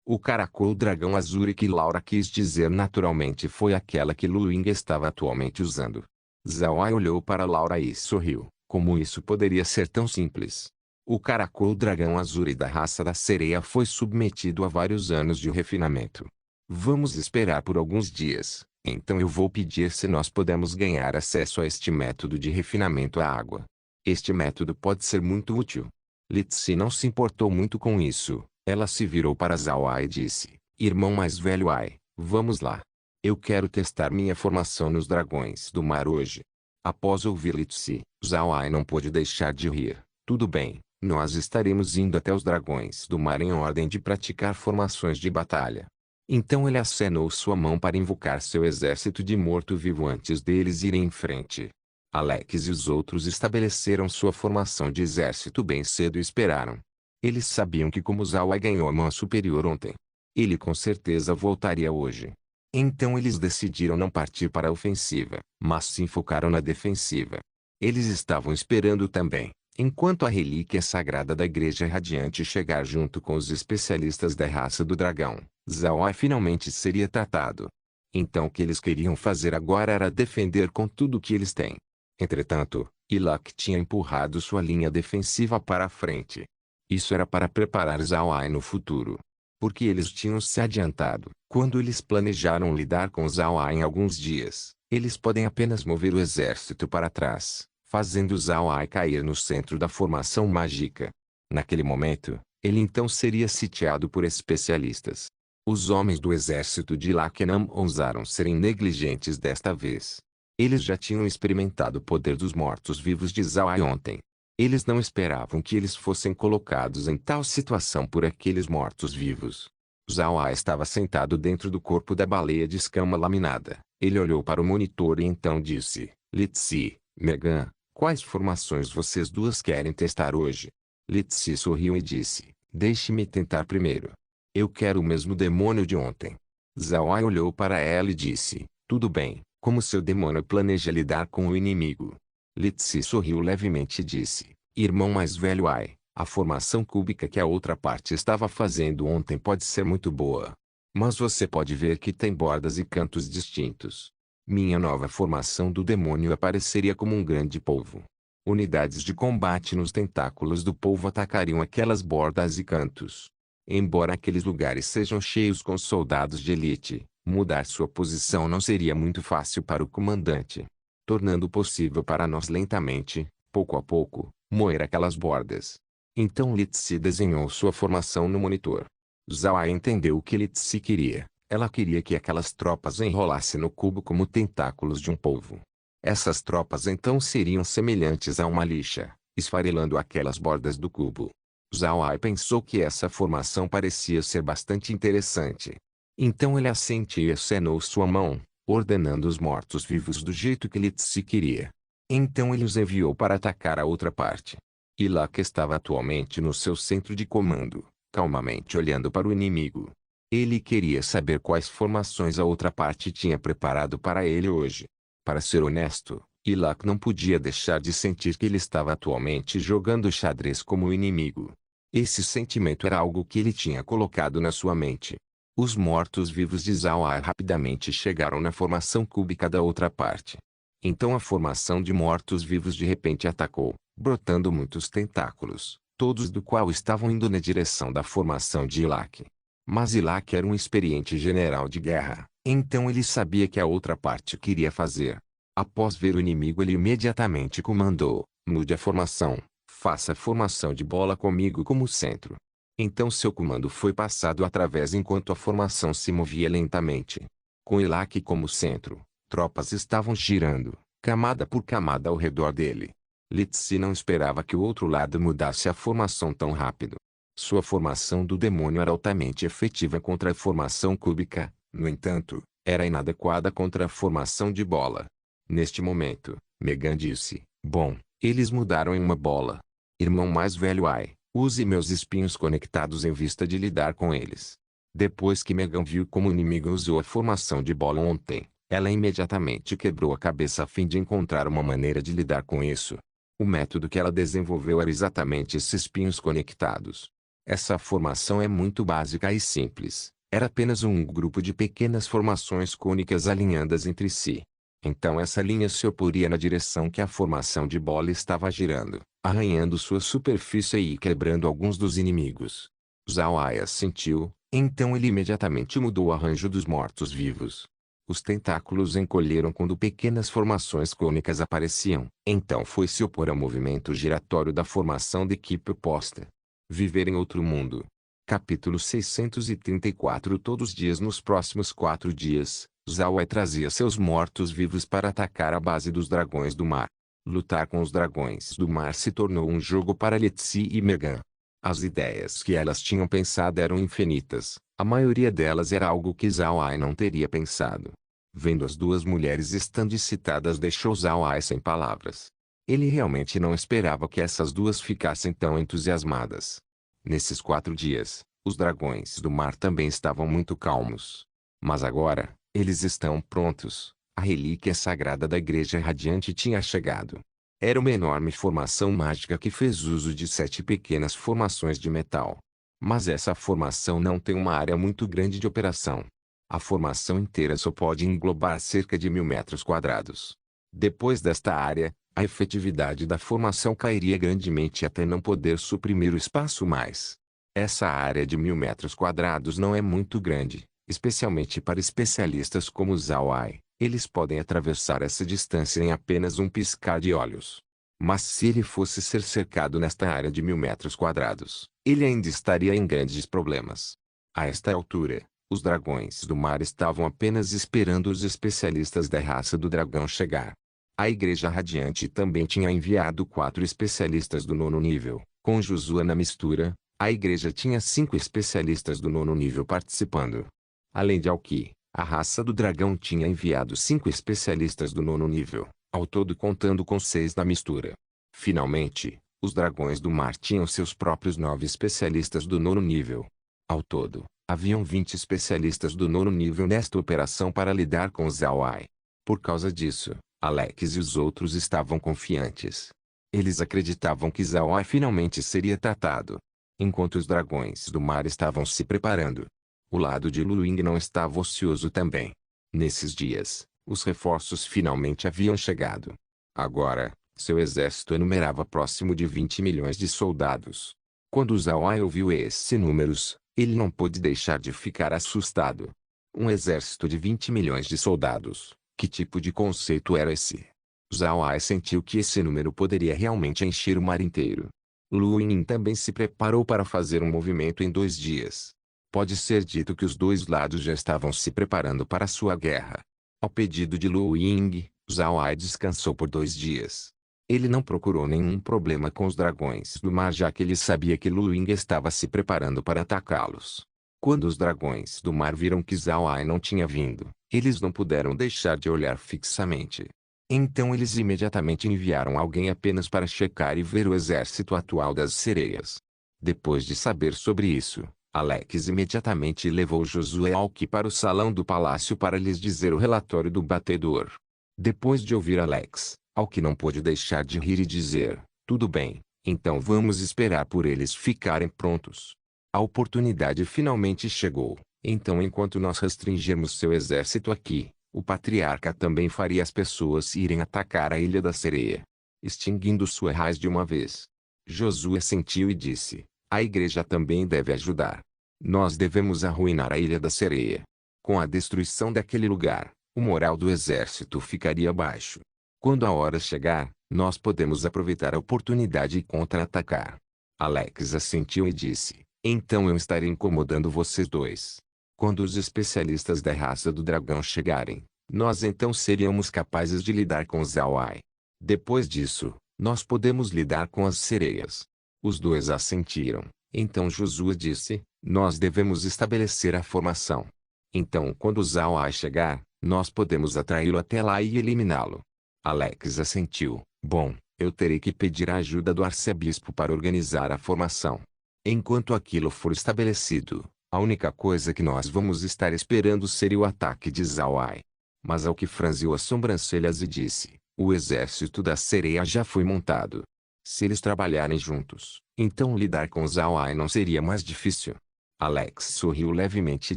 O caracol dragão azul que Laura quis dizer naturalmente foi aquela que Luing estava atualmente usando. Zhao Ai olhou para Laura e sorriu. Como isso poderia ser tão simples? O caracol dragão azul da raça da sereia foi submetido a vários anos de refinamento. Vamos esperar por alguns dias, então eu vou pedir se nós podemos ganhar acesso a este método de refinamento à água. Este método pode ser muito útil. Litsi não se importou muito com isso. Ela se virou para Zhao Ai e disse: Irmão mais velho Ai, vamos lá. Eu quero testar minha formação nos dragões do mar hoje. Após ouvir Litsi, Zhao Ai não pôde deixar de rir. Tudo bem, nós estaremos indo até os dragões do mar em ordem de praticar formações de batalha. Então ele acenou sua mão para invocar seu exército de morto-vivo antes deles irem em frente. Alex e os outros estabeleceram sua formação de exército bem cedo e esperaram. Eles sabiam que como Zhao Ai ganhou a mão superior ontem, ele com certeza voltaria hoje. Então eles decidiram não partir para a ofensiva, mas se focaram na defensiva. Eles estavam esperando também, enquanto a relíquia sagrada da Igreja Radiante chegar junto com os especialistas da raça do dragão, Zhao Ai finalmente seria tratado. Então o que eles queriam fazer agora era defender com tudo o que eles têm. Entretanto, Ilak tinha empurrado sua linha defensiva para a frente. Isso era para preparar Zhao Ai no futuro. Porque eles tinham se adiantado. Quando eles planejaram lidar com Zhao Ai em alguns dias, eles podem apenas mover o exército para trás, fazendo Zhao Ai cair no centro da formação mágica. Naquele momento, ele então seria sitiado por especialistas. Os homens do exército de Ilak não ousaram serem negligentes desta vez. Eles já tinham experimentado o poder dos mortos-vivos de Zhao Ai ontem. Eles não esperavam que eles fossem colocados em tal situação por aqueles mortos-vivos. Zhao Ai estava sentado dentro do corpo da baleia de escama laminada. Ele olhou para o monitor e então disse: Litsi, Megan, quais formações vocês duas querem testar hoje? Litsi sorriu e disse: Deixe-me tentar primeiro. Eu quero o mesmo demônio de ontem. Zhao Ai olhou para ela e disse: Tudo bem, como seu demônio planeja lidar com o inimigo? Litsi sorriu levemente e disse: Irmão mais velho Ai, a formação cúbica que a outra parte estava fazendo ontem pode ser muito boa. Mas você pode ver que tem bordas e cantos distintos. Minha nova formação do demônio apareceria como um grande polvo. Unidades de combate nos tentáculos do polvo atacariam aquelas bordas e cantos. Embora aqueles lugares sejam cheios com soldados de elite, mudar sua posição não seria muito fácil para o comandante, tornando possível para nós lentamente, pouco a pouco, moer aquelas bordas. Então Litsi desenhou sua formação no monitor. Zhao Ai entendeu o que Litsi queria. Ela queria que aquelas tropas enrolassem no cubo como tentáculos de um polvo. Essas tropas então seriam semelhantes a uma lixa, esfarelando aquelas bordas do cubo. Zhao Ai pensou que essa formação parecia ser bastante interessante. Então ele assentiu e acenou sua mão, ordenando os mortos-vivos do jeito que Litsi queria. Então ele os enviou para atacar a outra parte. Ilak estava atualmente no seu centro de comando, calmamente olhando para o inimigo. Ele queria saber quais formações a outra parte tinha preparado para ele hoje. Para ser honesto, Ilak não podia deixar de sentir que ele estava atualmente jogando xadrez como o inimigo. Esse sentimento era algo que ele tinha colocado na sua mente. Os mortos-vivos de Zhao Ai rapidamente chegaram na formação cúbica da outra parte. Então a formação de mortos-vivos de repente atacou, brotando muitos tentáculos, todos do qual estavam indo na direção da formação de Ilak. Mas Ilak era um experiente general de guerra, então ele sabia que a outra parte queria fazer. Após ver o inimigo ele imediatamente comandou: mude a formação, faça a formação de bola comigo como centro. Então seu comando foi passado através enquanto a formação se movia lentamente. Com Ilak como centro, tropas estavam girando, camada por camada ao redor dele. Litsi não esperava que o outro lado mudasse a formação tão rápido. Sua formação do demônio era altamente efetiva contra a formação cúbica, no entanto, era inadequada contra a formação de bola. Neste momento, Megan disse: Bom, eles mudaram em uma bola. Irmão mais velho Ai, use meus espinhos conectados em vista de lidar com eles. Depois que Megan viu como o inimigo usou a formação de bola ontem, ela imediatamente quebrou a cabeça a fim de encontrar uma maneira de lidar com isso. O método que ela desenvolveu era exatamente esses pinhos conectados. Essa formação é muito básica e simples. Era apenas um grupo de pequenas formações cônicas alinhadas entre si. Então essa linha se oporia na direção que a formação de bola estava girando, arranhando sua superfície e quebrando alguns dos inimigos. Zhao Ai assentiu, então ele imediatamente mudou o arranjo dos mortos-vivos. Os tentáculos encolheram quando pequenas formações cônicas apareciam. Então foi se opor ao movimento giratório da formação de equipe oposta. Viver em outro mundo. Capítulo 634. Todos os dias nos próximos 4 dias, Zhao Ai trazia seus mortos-vivos para atacar a base dos dragões do mar. Lutar com os dragões do mar se tornou um jogo para Lexi e Megan. As ideias que elas tinham pensado eram infinitas. A maioria delas era algo que Zhao Ai não teria pensado. Vendo as duas mulheres estando excitadas deixou Zhao Ai sem palavras. Ele realmente não esperava que essas duas ficassem tão entusiasmadas. Nesses 4 dias, os dragões do mar também estavam muito calmos. Mas agora, eles estão prontos. A relíquia sagrada da Igreja Radiante tinha chegado. Era uma enorme formação mágica que fez uso de 7 pequenas formações de metal. Mas essa formação não tem uma área muito grande de operação. A formação inteira só pode englobar cerca de 1000 metros quadrados. Depois desta área, a efetividade da formação cairia grandemente até não poder suprimir o espaço mais. Essa área de 1000 metros quadrados não é muito grande, especialmente para especialistas como Zhao Ai. Eles podem atravessar essa distância em apenas um piscar de olhos. Mas se ele fosse ser cercado nesta área de 1000 metros quadrados, ele ainda estaria em grandes problemas. A esta altura, os dragões do mar estavam apenas esperando os especialistas da raça do dragão chegar. A Igreja Radiante também tinha enviado 4 especialistas do 9º nível. Com Josué na mistura, a Igreja tinha 5 especialistas do 9º nível participando. Além de Aoki, a raça do dragão tinha enviado 5 especialistas do 9º nível, ao todo contando com 6 na mistura. Finalmente, os dragões do mar tinham seus próprios 9 especialistas do 9º nível. Ao todo, haviam 20 especialistas do 9º nível nesta operação para lidar com Zhao Ai. Por causa disso, Alex e os outros estavam confiantes. Eles acreditavam que Zhao Ai finalmente seria tratado. Enquanto os dragões do mar estavam se preparando, o lado de Lu Ying não estava ocioso também. Nesses dias, os reforços finalmente haviam chegado. Agora, seu exército enumerava próximo de 20 milhões de soldados. Quando Zhao Ai ouviu esses números, ele não pôde deixar de ficar assustado. Um exército de 20 milhões de soldados, que tipo de conceito era esse? Zhao Ai sentiu que esse número poderia realmente encher o mar inteiro. Lu Ying também se preparou para fazer um movimento em 2 dias. Pode ser dito que os dois lados já estavam se preparando para sua guerra. Ao pedido de Lu Ying, Zhao Ai descansou por 2 dias. Ele não procurou nenhum problema com os dragões do mar já que ele sabia que Lu Ying estava se preparando para atacá-los. Quando os dragões do mar viram que Zhao Ai não tinha vindo, eles não puderam deixar de olhar fixamente. Então eles imediatamente enviaram alguém apenas para checar e ver o exército atual das sereias. Depois de saber sobre isso, Alex imediatamente levou Josué e Aoki para o salão do palácio para lhes dizer o relatório do batedor. Depois de ouvir Alex, Aoki não pôde deixar de rir e dizer, tudo bem, então vamos esperar por eles ficarem prontos. A oportunidade finalmente chegou, então enquanto nós restringirmos seu exército aqui, o patriarca também faria as pessoas irem atacar a Ilha da Sereia, extinguindo sua raiz de uma vez. Josué sentiu e disse, a igreja também deve ajudar. Nós devemos arruinar a Ilha da Sereia. Com a destruição daquele lugar, o moral do exército ficaria baixo. Quando a hora chegar, nós podemos aproveitar a oportunidade e contra-atacar. Alex assentiu e disse, então eu estarei incomodando vocês dois. Quando os especialistas da raça do dragão chegarem, nós então seríamos capazes de lidar com Zhao Ai. Depois disso, nós podemos lidar com as sereias. Os dois assentiram. Então Josué disse, nós devemos estabelecer a formação. Então quando Zhao Ai chegar, nós podemos atraí-lo até lá e eliminá-lo. Alex assentiu, bom, eu terei que pedir a ajuda do arcebispo para organizar a formação. Enquanto aquilo for estabelecido, A única coisa que nós vamos estar esperando seria o ataque de Zhao Ai. Mas Ao que franziu as sobrancelhas e disse, o exército da sereia já foi montado. Se eles trabalharem juntos, então lidar com Zhao Ai não seria mais difícil. Alex sorriu levemente e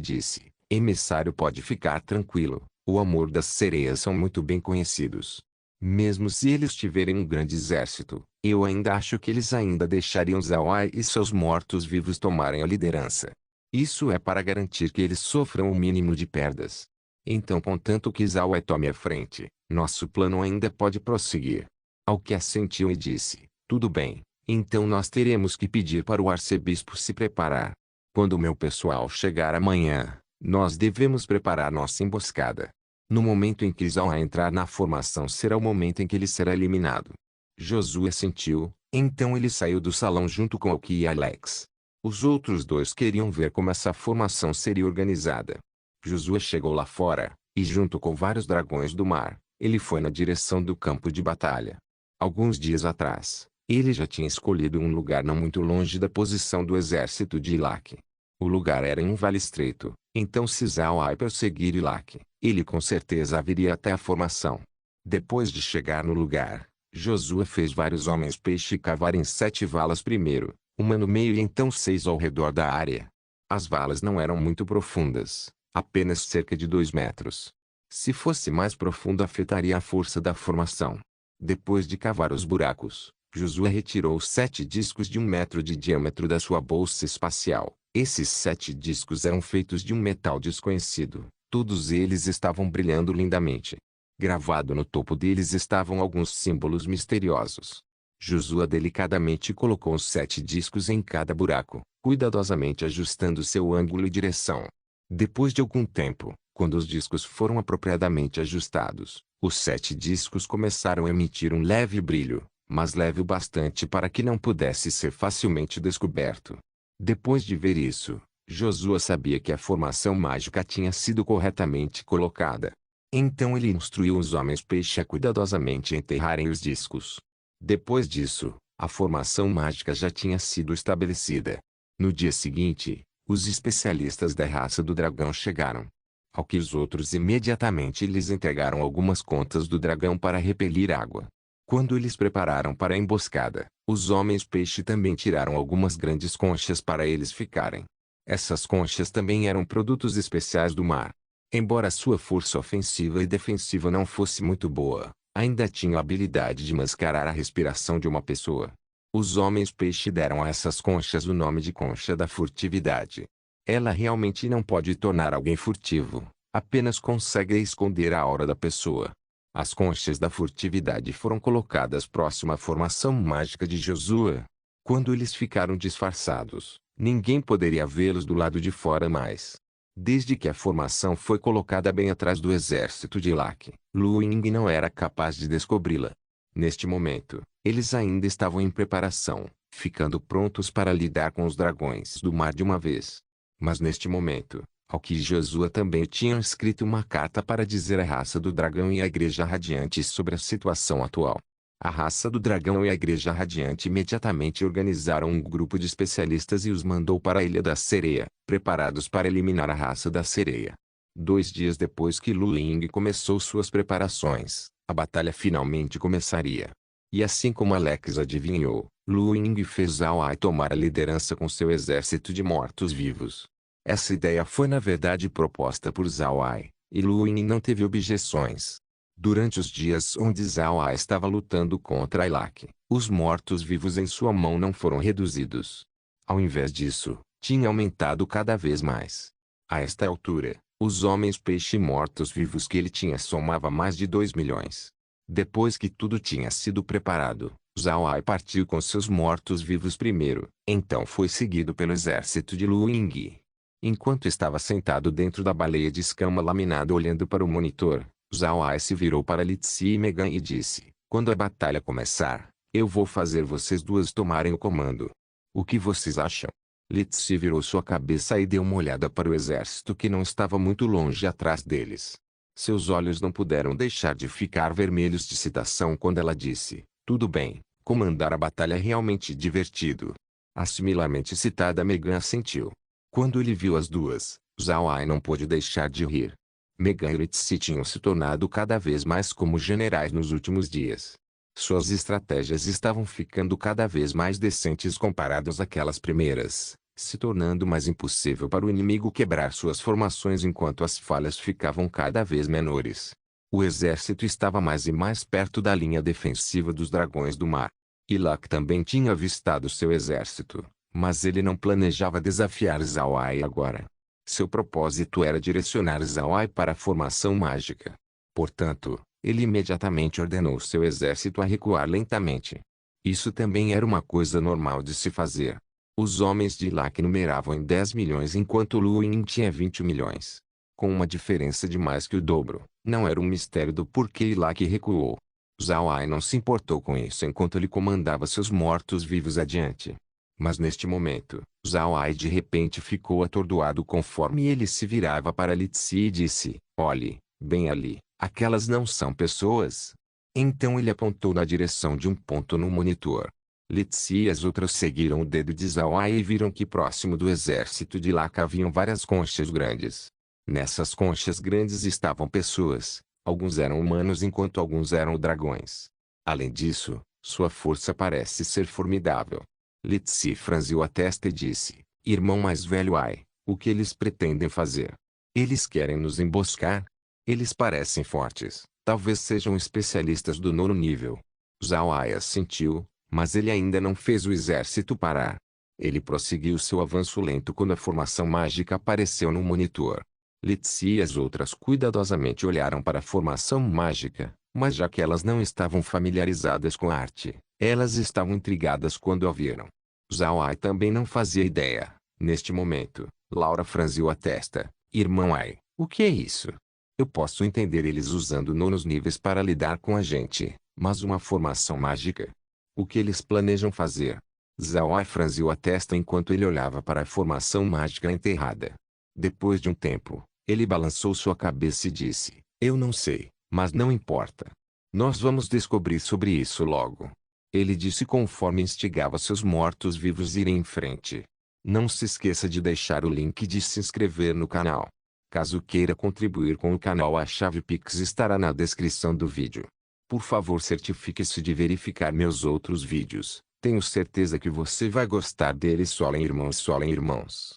disse, emissário pode ficar tranquilo, o amor das sereias são muito bem conhecidos. Mesmo se eles tiverem um grande exército, eu ainda acho que eles ainda deixariam Zhao Ai e seus mortos-vivos tomarem a liderança. Isso é para garantir que eles sofram o mínimo de perdas. Então, contanto que Zhao Ai tome a frente, nosso plano ainda pode prosseguir. Ao que assentiu e disse, tudo bem, então nós teremos que pedir para o arcebispo se preparar. Quando o meu pessoal chegar amanhã, nós devemos preparar nossa emboscada. No momento em que Zhao Ai entrar na formação será o momento em que ele será eliminado. Josué assentiu, então ele saiu do salão junto com Aoki e Alex. Os outros dois queriam ver como essa formação seria organizada. Josué chegou lá fora, e junto com vários dragões do mar, ele foi na direção do campo de batalha. Alguns dias atrás, ele já tinha escolhido um lugar não muito longe da posição do exército de Ilak. O lugar era em um vale estreito, então se Zhao Ai perseguir Ilak, ele com certeza viria até a formação. Depois de chegar no lugar, Josué fez vários homens-peixe cavarem 7 valas primeiro, uma no meio e então 6 ao redor da área. As valas não eram muito profundas, apenas cerca de 2 metros. Se fosse mais profundo afetaria a força da formação. Depois de cavar os buracos, Josué retirou os 7 discos de 1 metro de diâmetro da sua bolsa espacial. Esses 7 discos eram feitos de um metal desconhecido. Todos eles estavam brilhando lindamente. Gravado no topo deles estavam alguns símbolos misteriosos. Josué delicadamente colocou os 7 discos em cada buraco, cuidadosamente ajustando seu ângulo e direção. Depois de algum tempo, quando os discos foram apropriadamente ajustados, os 7 discos começaram a emitir um leve brilho, mas leve o bastante para que não pudesse ser facilmente descoberto. Depois de ver isso, Josué sabia que a formação mágica tinha sido corretamente colocada. Então ele instruiu os homens-peixe a cuidadosamente enterrarem os discos. Depois disso, a formação mágica já tinha sido estabelecida. No dia seguinte, os especialistas da raça do dragão chegaram. Ao que os outros imediatamente lhes entregaram algumas contas do dragão para repelir água. Quando eles prepararam para a emboscada, os homens-peixe também tiraram algumas grandes conchas para eles ficarem. Essas conchas também eram produtos especiais do mar. Embora sua força ofensiva e defensiva não fosse muito boa, ainda tinha a habilidade de mascarar a respiração de uma pessoa. Os homens-peixe deram a essas conchas o nome de concha da furtividade. Ela realmente não pode tornar alguém furtivo, apenas consegue esconder a aura da pessoa. As conchas da furtividade foram colocadas próximo à formação mágica de Josué. Quando eles ficaram disfarçados, ninguém poderia vê-los do lado de fora mais. Desde que a formação foi colocada bem atrás do exército de Ilak, Lu Ying não era capaz de descobri-la. Neste momento, eles ainda estavam em preparação, ficando prontos para lidar com os dragões do mar de uma vez. Mas neste momento, Aoki e Josué também tinham escrito uma carta para dizer à raça do dragão e à Igreja Radiante sobre a situação atual. A raça do dragão e a Igreja Radiante imediatamente organizaram um grupo de especialistas e os mandou para a Ilha da Sereia, preparados para eliminar a raça da sereia. 2 dias depois que Lu Ying começou suas preparações, a batalha finalmente começaria. E assim como Alex adivinhou, Lu Ying fez Zhao Ai tomar a liderança com seu exército de mortos-vivos. Essa ideia foi na verdade proposta por Zhao Ai, e Lu Ying não teve objeções. Durante os dias onde Zhao Ai estava lutando contra Ilak, os mortos-vivos em sua mão não foram reduzidos. Ao invés disso, tinha aumentado cada vez mais. A esta altura, os homens-peixe mortos-vivos que ele tinha somava mais de 2 milhões. Depois que tudo tinha sido preparado, Zhao Ai partiu com seus mortos-vivos primeiro, então foi seguido pelo exército de Lu Ying. Enquanto estava sentado dentro da baleia de escama laminada olhando para o monitor, Zhao Ai se virou para Li Zi e Megan e disse, quando a batalha começar, eu vou fazer vocês duas tomarem o comando. O que vocês acham? Li Zi virou sua cabeça e deu uma olhada para o exército que não estava muito longe atrás deles. Seus olhos não puderam deixar de ficar vermelhos de excitação quando ela disse, tudo bem, comandar a batalha é realmente divertido. A similarmente citada Megan assentiu. Quando ele viu as duas, Zhao Ai não pôde deixar de rir. Megan e Litsi tinham se tornado cada vez mais como generais nos últimos dias. Suas estratégias estavam ficando cada vez mais decentes comparadas àquelas primeiras, se tornando mais impossível para o inimigo quebrar suas formações enquanto as falhas ficavam cada vez menores. O exército estava mais e mais perto da linha defensiva dos dragões do mar. Ilak também tinha avistado seu exército, mas ele não planejava desafiar Zhao Ai agora. Seu propósito era direcionar Zhao Ai para a formação mágica. Portanto, ele imediatamente ordenou seu exército a recuar lentamente. Isso também era uma coisa normal de se fazer. Os homens de Ilak numeravam em 10 milhões enquanto Lu Yin tinha 20 milhões. Com uma diferença de mais que o dobro, não era um mistério do porquê Ilak recuou. Zhao Ai não se importou com isso enquanto ele comandava seus mortos-vivos adiante. Mas neste momento, Zhao Ai de repente ficou atordoado conforme ele se virava para Litsi e disse: "Olhe, bem ali, aquelas não são pessoas?" Então ele apontou na direção de um ponto no monitor. Litsi e as outras seguiram o dedo de Zhao Ai e viram que próximo do exército de Laka haviam várias conchas grandes. Nessas conchas grandes estavam pessoas, alguns eram humanos enquanto alguns eram dragões. Além disso, sua força parece ser formidável. Litsi franziu a testa e disse: "Irmão mais velho Ai, o que eles pretendem fazer? Eles querem nos emboscar? Eles parecem fortes, talvez sejam especialistas do 9º nível." Zhao Ai assentiu, mas ele ainda não fez o exército parar. Ele prosseguiu seu avanço lento quando a formação mágica apareceu no monitor. Litsi e as outras cuidadosamente olharam para a formação mágica, mas já que elas não estavam familiarizadas com a arte, elas estavam intrigadas quando a viram. Zhao Ai também não fazia ideia. Neste momento, Laura franziu a testa. "Irmão Ai, o que é isso? Eu posso entender eles usando 9º níveis para lidar com a gente, mas uma formação mágica? O que eles planejam fazer?" Zhao Ai franziu a testa enquanto ele olhava para a formação mágica enterrada. Depois de um tempo, ele balançou sua cabeça e disse: "Eu não sei, mas não importa. Nós vamos descobrir sobre isso logo." Ele disse conforme instigava seus mortos-vivos a irem em frente. Não se esqueça de deixar o link de se inscrever no canal. Caso queira contribuir com o canal, a chave Pix estará na descrição do vídeo. Por favor, certifique-se de verificar meus outros vídeos. Tenho certeza que você vai gostar deles. Solem irmãos, solem irmãos.